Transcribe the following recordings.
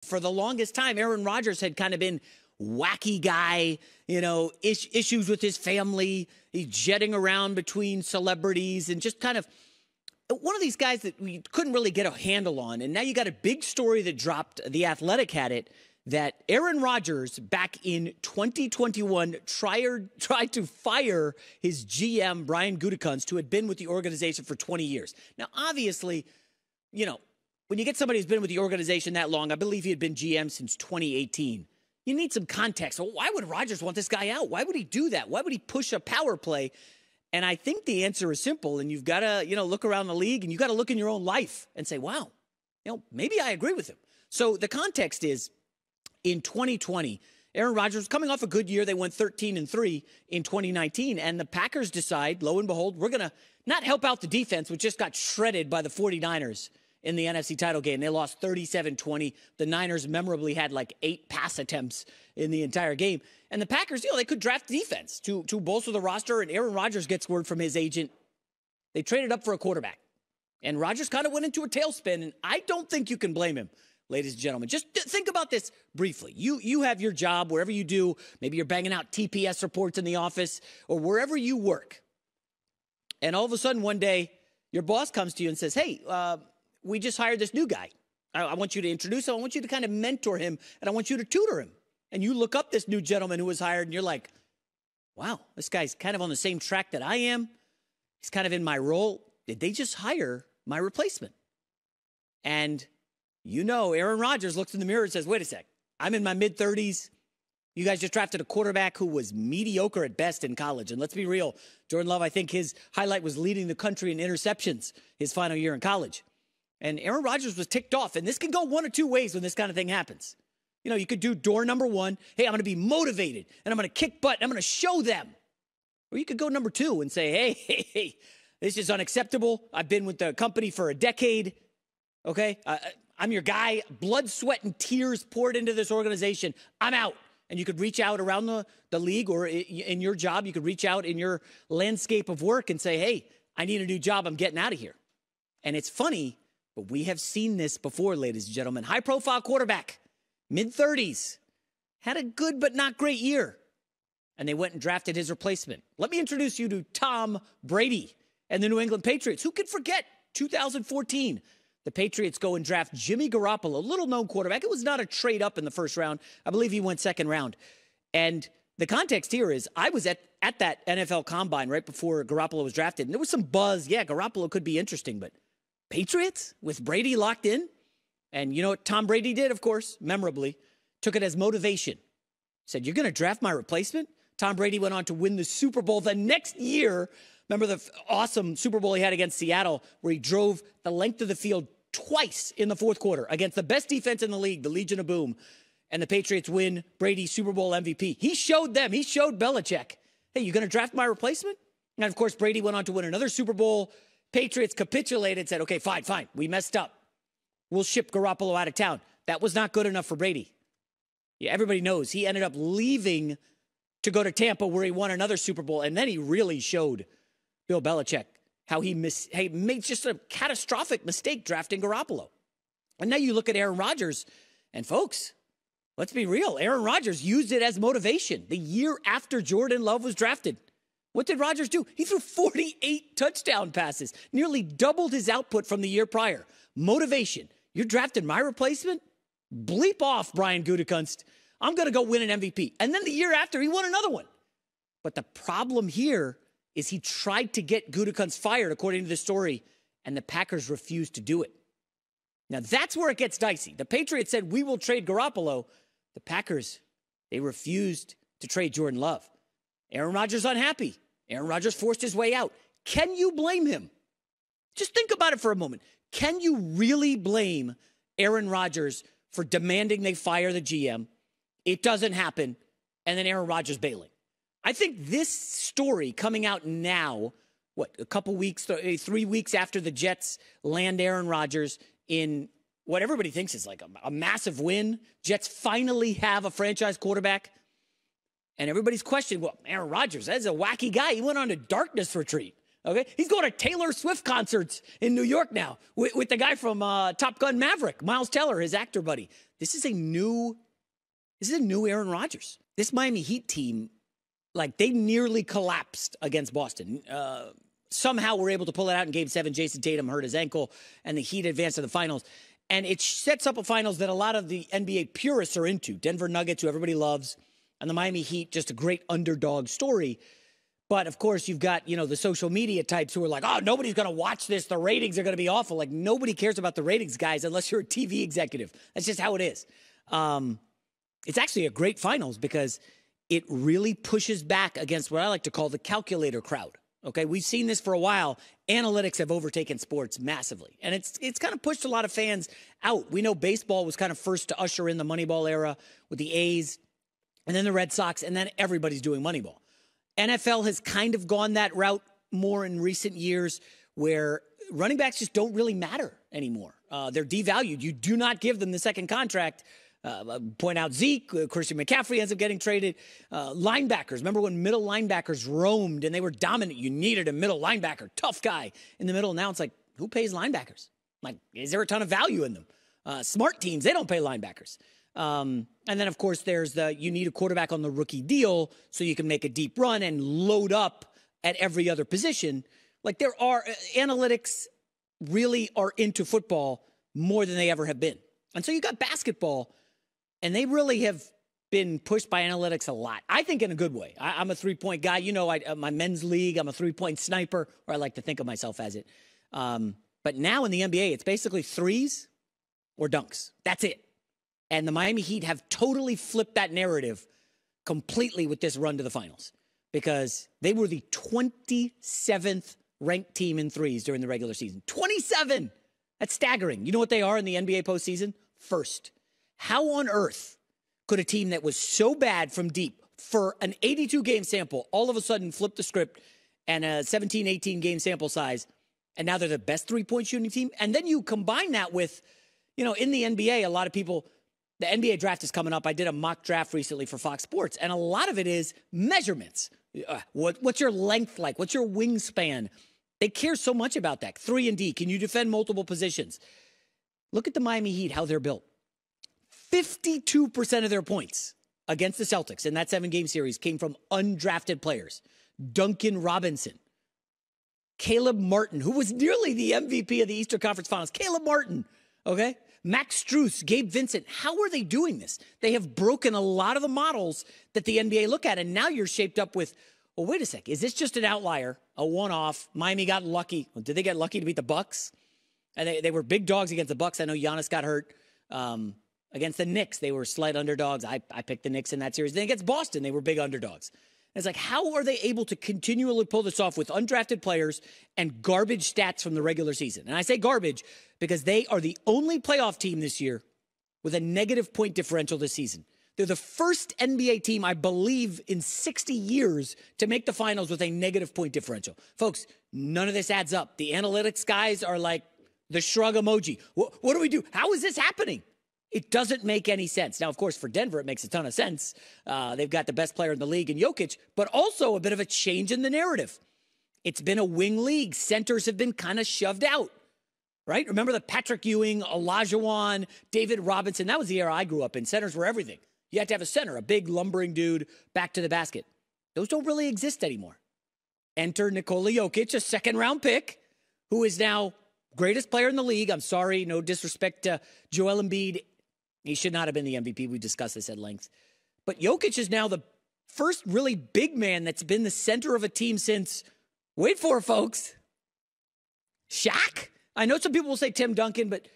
For the longest time, Aaron Rodgers had kind of been wacky guy, issues with his family. He's jetting around between celebrities and just kind of one of these guys that we couldn't really get a handle on. And now you got a big story that dropped. The Athletic had it that Aaron Rodgers back in 2021 tried to fire his GM, Brian Gutekunst, who had been with the organization for 20 years. Now, obviously, when you get somebody who's been with the organization that long, I believe he had been GM since 2018. You need some context. Well, why would Rodgers want this guy out? Why would he do that? Why would he push a power play? And I think the answer is simple. And you've got to, look around the league and you've got to look in your own life and say, wow, maybe I agree with him. So the context is in 2020, Aaron Rodgers was coming off a good year. They went 13-3 in 2019. And the Packers decide, lo and behold, we're going to not help out the defense, which just got shredded by the 49ers in the NFC title game. They lost 37-20. The Niners memorably had like 8 pass attempts in the entire game. And the Packers, they could draft defense to bolster the roster. And Aaron Rodgers gets word from his agent. They traded up for a quarterback. And Rodgers kind of went into a tailspin. And I don't think you can blame him, ladies and gentlemen. Just think about this briefly. You have your job wherever you do. Maybe you're banging out TPS reports in the office or wherever you work. And all of a sudden one day, your boss comes to you and says, hey, we just hired this new guy. I want you to introduce him. I want you to kind of mentor him, and I want you to tutor him. And you look up this new gentleman who was hired, and you're like, wow, this guy's kind of on the same track that I am. He's kind of in my role. Did they just hire my replacement? And Aaron Rodgers looks in the mirror and says, wait a sec, I'm in my mid-30s. You guys just drafted a quarterback who was mediocre at best in college. And let's be real, Jordan Love, I think his highlight was leading the country in interceptions his final year in college. And Aaron Rodgers was ticked off. And this can go one of two ways when this kind of thing happens. You could do door number one. Hey, I'm going to be motivated and I'm going to kick butt and I'm going to show them. Or you could go number two and say, hey, this is unacceptable. I've been with the company for a decade. Okay. I'm your guy. Blood, sweat, and tears poured into this organization. I'm out. And you could reach out around the league or in your job. You could reach out in your landscape of work and say, hey, I need a new job. I'm getting out of here. And it's funny, but we have seen this before, ladies and gentlemen. High-profile quarterback, mid-30s, had a good but not great year. And they went and drafted his replacement. Let me introduce you to Tom Brady and the New England Patriots. Who could forget 2014? The Patriots go and draft Jimmy Garoppolo, little-known quarterback. It was not a trade up in the first round. I believe he went second round. And the context here is I was at that NFL Combine right before Garoppolo was drafted. And there was some buzz. Yeah, Garoppolo could be interesting, but Patriots with Brady locked in. And you know what Tom Brady did, of course, memorably, took it as motivation. Said, you're going to draft my replacement? Tom Brady went on to win the Super Bowl the next year. Remember the awesome Super Bowl he had against Seattle where he drove the length of the field twice in the fourth quarter against the best defense in the league, the Legion of Boom. And the Patriots win Brady Super Bowl MVP. He showed Belichick, hey, you going to draft my replacement? And of course, Brady went on to win another Super Bowl. Patriots capitulated and said, okay, fine. We messed up. We'll ship Garoppolo out of town. That was not good enough for Brady. Yeah, everybody knows he ended up leaving to go to Tampa where he won another Super Bowl. And then he really showed Bill Belichick how he made just a catastrophic mistake drafting Garoppolo. And now you look at Aaron Rodgers, and folks, let's be real. Aaron Rodgers used it as motivation the year after Jordan Love was drafted. What did Rodgers do? He threw 48 touchdown passes, nearly doubled his output from the year prior. Motivation. You're drafting my replacement? Bleep off, Brian Gutekunst. I'm going to go win an MVP. And then the year after, he won another one. But the problem here is he tried to get Gutekunst fired, according to the story, and the Packers refused to do it. Now, that's where it gets dicey. The Patriots said, we will trade Garoppolo. The Packers, they refused to trade Jordan Love. Aaron Rodgers unhappy. Aaron Rodgers forced his way out. Can you blame him? Just think about it for a moment. Can you really blame Aaron Rodgers for demanding they fire the GM? It doesn't happen. And then Aaron Rodgers bailing. I think this story coming out now, a couple weeks, 3 weeks after the Jets land Aaron Rodgers in what everybody thinks is like a massive win. Jets finally have a franchise quarterback. And everybody's questioning, well, Aaron Rodgers, that's a wacky guy. He went on a darkness retreat. Okay, he's going to Taylor Swift concerts in New York now with the guy from Top Gun Maverick, Miles Teller, his actor buddy. This is a new Aaron Rodgers. This Miami Heat team, like, they nearly collapsed against Boston. Somehow we're able to pull it out in Game 7. Jason Tatum hurt his ankle, and the Heat advanced to the finals. And it sets up a finals that a lot of the NBA purists are into. Denver Nuggets, who everybody loves, and the Miami Heat, just a great underdog story. But, of course, you've got, the social media types who are like, oh, nobody's going to watch this. The ratings are going to be awful. Like, nobody cares about the ratings, guys, unless you're a TV executive. That's just how it is. It's actually a great finals because it really pushes back against what I like to call the calculator crowd. Okay, we've seen this for a while. Analytics have overtaken sports massively, and it's kind of pushed a lot of fans out. We know baseball was kind of first to usher in the Moneyball era with the A's, and then the Red Sox, and then everybody's doing Moneyball. NFL has kind of gone that route more in recent years, where running backs just don't really matter anymore. They're devalued. You do not give them the second contract. Point out Zeke, Christian McCaffrey ends up getting traded. Linebackers, remember when middle linebackers roamed and they were dominant? You needed a middle linebacker, tough guy in the middle. Now it's like, who pays linebackers? Like, is there a ton of value in them? Smart teams, they don't pay linebackers. And then, of course, there's you need a quarterback on the rookie deal so you can make a deep run and load up at every other position. Like, there are analytics really are into football more than they ever have been. And so you got basketball, and they really have been pushed by analytics a lot. I think in a good way. I'm a three-point guy. My men's league, I'm a three-point sniper, or I like to think of myself as it. But now in the NBA, it's basically threes or dunks. That's it. And the Miami Heat have totally flipped that narrative completely with this run to the finals because they were the 27th ranked team in threes during the regular season. 27! That's staggering. You know what they are in the NBA postseason? First. How on earth could a team that was so bad from deep for an 82-game sample all of a sudden flip the script and a 17, 18-game sample size, and now they're the best three-point shooting team? And then you combine that with, in the NBA, a lot of people, the NBA draft is coming up. I did a mock draft recently for Fox Sports, and a lot of it is measurements. What's your length like? What's your wingspan? They care so much about that. 3 and D. Can you defend multiple positions? Look at the Miami Heat, how they're built. 52% of their points against the Celtics in that 7-game series came from undrafted players. Duncan Robinson, Caleb Martin, who was nearly the MVP of the Eastern Conference Finals. Caleb Martin, okay? Max Strus, Gabe Vincent. How are they doing this? They have broken a lot of the models that the NBA look at, and now you're shaped up with, well, wait a sec. Is this just an outlier, a one-off? Miami got lucky. Well, did they get lucky to beat the Bucks? And they were big dogs against the Bucks. I know Giannis got hurt. Against the Knicks, they were slight underdogs. I picked the Knicks in that series. Then against Boston, they were big underdogs. And it's like, how are they able to continually pull this off with undrafted players and garbage stats from the regular season? And I say garbage because they are the only playoff team this year with a negative point differential this season. They're the first NBA team, I believe, in 60 years to make the finals with a negative point differential. Folks, none of this adds up. The analytics guys are like the shrug emoji. What do we do? How is this happening? It doesn't make any sense. Now, of course, for Denver, it makes a ton of sense. They've got the best player in the league in Jokic, but also a bit of a change in the narrative. It's been a wing league. Centers have been kind of shoved out, right? Remember the Patrick Ewing, Olajuwon, David Robinson? That was the era I grew up in. Centers were everything. You had to have a center, a big lumbering dude back to the basket. Those don't really exist anymore. Enter Nikola Jokic, a second-round pick, who is now greatest player in the league. I'm sorry, no disrespect to Joel Embiid. He should not have been the MVP. We discussed this at length. But Jokic is now the first really big man that's been the center of a team since, wait for it, folks, Shaq? I know some people will say Tim Duncan, but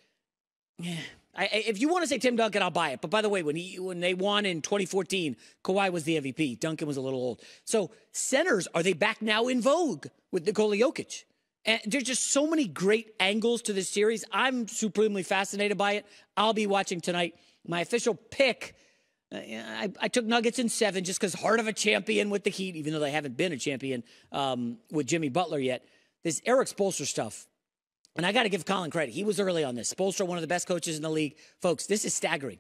if you want to say Tim Duncan, I'll buy it. But by the way, when they won in 2014, Kawhi was the MVP. Duncan was a little old. So centers, are they back now in vogue with Nikola Jokic? And there's just so many great angles to this series. I'm supremely fascinated by it. I'll be watching tonight. My official pick, I took Nuggets in 7 just because heart of a champion with the Heat, even though they haven't been a champion with Jimmy Butler yet. This Eric Spoelstra stuff, and I got to give Colin credit. He was early on this. Spoelstra, one of the best coaches in the league. Folks, this is staggering.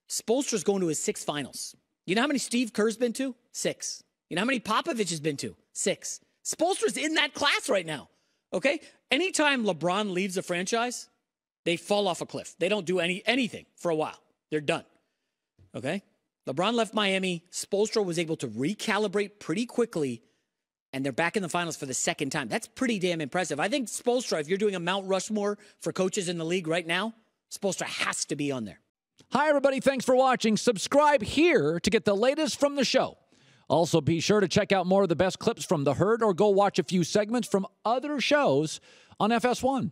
Spoelstra's going to his 6th finals. You know how many Steve Kerr's been to? 6. You know how many Popovich has been to? 6. Spoelstra's in that class right now, okay? Anytime LeBron leaves a franchise, they fall off a cliff. They don't do anything for a while. They're done, okay? LeBron left Miami. Spoelstra was able to recalibrate pretty quickly, and they're back in the finals for the second time. That's pretty damn impressive. I think Spoelstra, if you're doing a Mount Rushmore for coaches in the league right now, Spoelstra has to be on there. Hi, everybody. Thanks for watching. Subscribe here to get the latest from the show. Also, be sure to check out more of the best clips from The Herd or go watch a few segments from other shows on FS1.